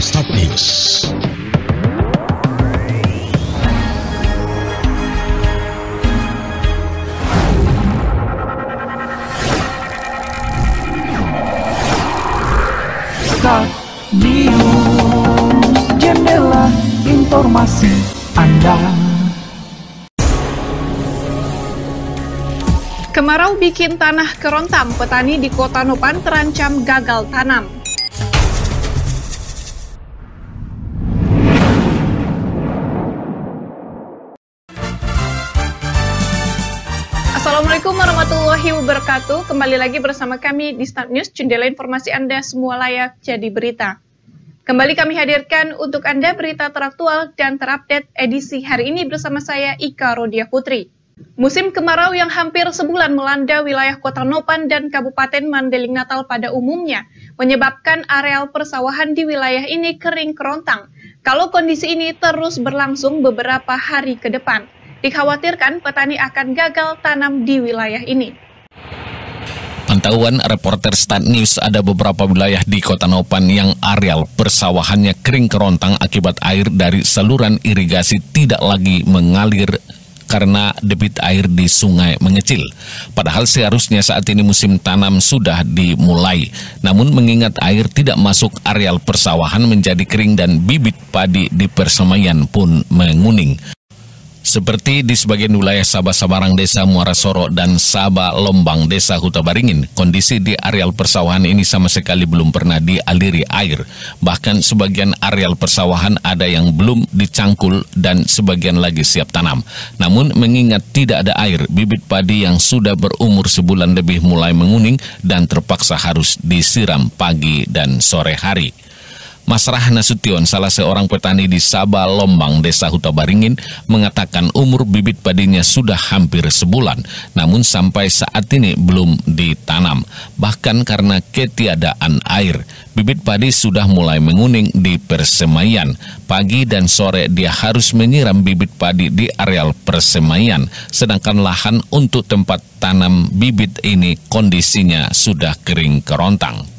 Start News. Start News, jendela informasi Anda. Kemarau bikin tanah kerontang, petani di Kota Nopan terancam gagal tanam. Assalamualaikum warahmatullahi wabarakatuh. Kembali lagi bersama kami di Start News, jendela informasi Anda semua layak jadi berita. Kembali kami hadirkan untuk Anda berita teraktual dan terupdate edisi hari ini bersama saya Ika Rodia Putri. Musim kemarau yang hampir sebulan melanda wilayah Kota Nopan dan Kabupaten Mandeling Natal pada umumnya menyebabkan areal persawahan di wilayah ini kering kerontang. Kalau kondisi ini terus berlangsung beberapa hari ke depan, dikhawatirkan petani akan gagal tanam di wilayah ini. Pantauan reporter Start News, ada beberapa wilayah di Kota Nopan yang areal persawahannya kering kerontang akibat air dari saluran irigasi tidak lagi mengalir karena debit air di sungai mengecil. Padahal seharusnya saat ini musim tanam sudah dimulai. Namun mengingat air tidak masuk, areal persawahan menjadi kering dan bibit padi di persemaian pun menguning. Seperti di sebagian wilayah Sabah Sabarang Desa Muara Soro dan Sabah Lombang Desa Huta Baringin, kondisi di areal persawahan ini sama sekali belum pernah dialiri air. Bahkan sebagian areal persawahan ada yang belum dicangkul dan sebagian lagi siap tanam. Namun mengingat tidak ada air, bibit padi yang sudah berumur sebulan lebih mulai menguning dan terpaksa harus disiram pagi dan sore hari. Mas Rahna Sution, salah seorang petani di Sabah Lombang Desa Huta Baringin, mengatakan umur bibit padinya sudah hampir sebulan, namun sampai saat ini belum ditanam. Bahkan karena ketiadaan air, bibit padi sudah mulai menguning di persemaian. Pagi dan sore dia harus menyiram bibit padi di areal persemaian, sedangkan lahan untuk tempat tanam bibit ini kondisinya sudah kering kerontang.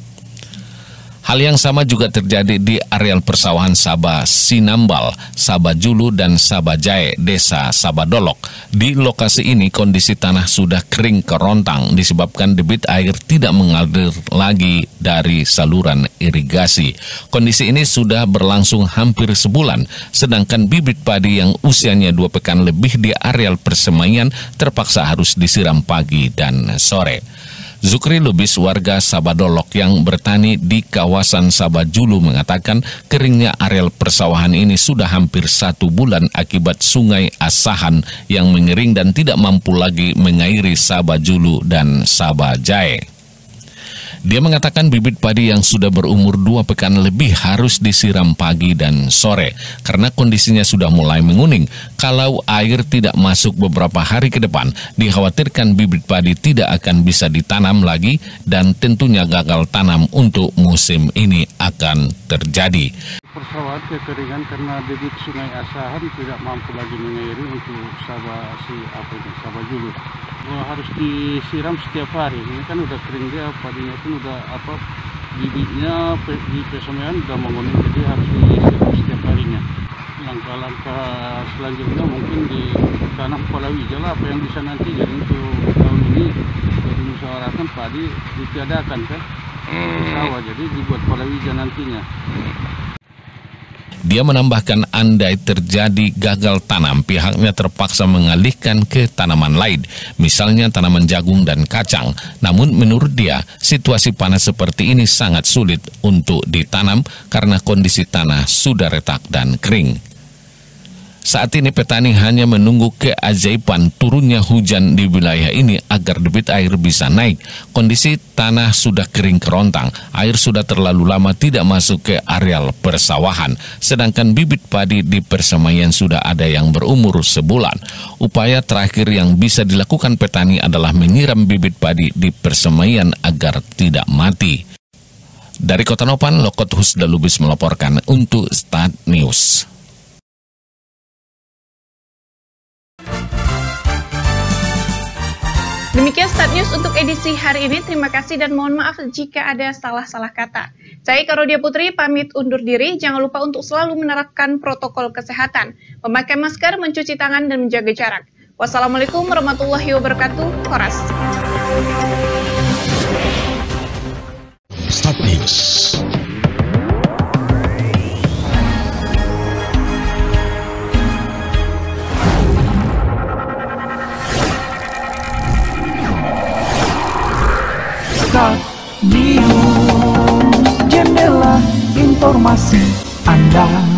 Hal yang sama juga terjadi di areal persawahan Sabah Sinambal, Sabah Julu, dan Sabah Jae, Desa Sabah Dolok. Di lokasi ini kondisi tanah sudah kering kerontang disebabkan debit air tidak mengalir lagi dari saluran irigasi. Kondisi ini sudah berlangsung hampir sebulan, sedangkan bibit padi yang usianya 2 pekan lebih di areal persemaian terpaksa harus disiram pagi dan sore. Zukri Lubis, warga Sabah Dolok yang bertani di kawasan Sabah Julu, mengatakan keringnya areal persawahan ini sudah hampir 1 bulan akibat sungai Asahan yang mengering dan tidak mampu lagi mengairi Sabah Julu dan Sabah Jae. Dia mengatakan bibit padi yang sudah berumur 2 pekan lebih harus disiram pagi dan sore karena kondisinya sudah mulai menguning. Kalau air tidak masuk beberapa hari ke depan, dikhawatirkan bibit padi tidak akan bisa ditanam lagi dan tentunya gagal tanam untuk musim ini akan terjadi. Persawahan kekeringan karena debit sungai Asahan tidak mampu lagi mengairi untuk Sabah Julu. Harus disiram setiap hari. Ini kan udah kering dia, padinya pun udah bibitnya di persemaian udah menguning, jadi harus disiram setiap harinya. Langkah-langkah selanjutnya mungkin ditanam palawija lah, apa yang bisa nanti. Jadi untuk tahun ini jadi musyawarahkan padi ditiadakan kan sawah, jadi dibuat palawija nantinya. Dia menambahkan andai terjadi gagal tanam, pihaknya terpaksa mengalihkan ke tanaman lain, misalnya tanaman jagung dan kacang. Namun menurut dia, situasi panas seperti ini sangat sulit untuk ditanam karena kondisi tanah sudah retak dan kering. Saat ini petani hanya menunggu keajaiban turunnya hujan di wilayah ini agar debit air bisa naik. Kondisi tanah sudah kering kerontang, air sudah terlalu lama tidak masuk ke areal persawahan, sedangkan bibit padi di persemaian sudah ada yang berumur sebulan. Upaya terakhir yang bisa dilakukan petani adalah menyiram bibit padi di persemaian agar tidak mati. Dari Kota Nopan, Lokot Husda Lubis melaporkan untuk Start News. Demikian Start News untuk edisi hari ini. Terima kasih dan mohon maaf jika ada salah-salah kata. Saya Karodia Putri pamit undur diri. Jangan lupa untuk selalu menerapkan protokol kesehatan, memakai masker, mencuci tangan, dan menjaga jarak. Wassalamualaikum warahmatullahi wabarakatuh. Horas. Start News. Start News, jendela informasi Anda.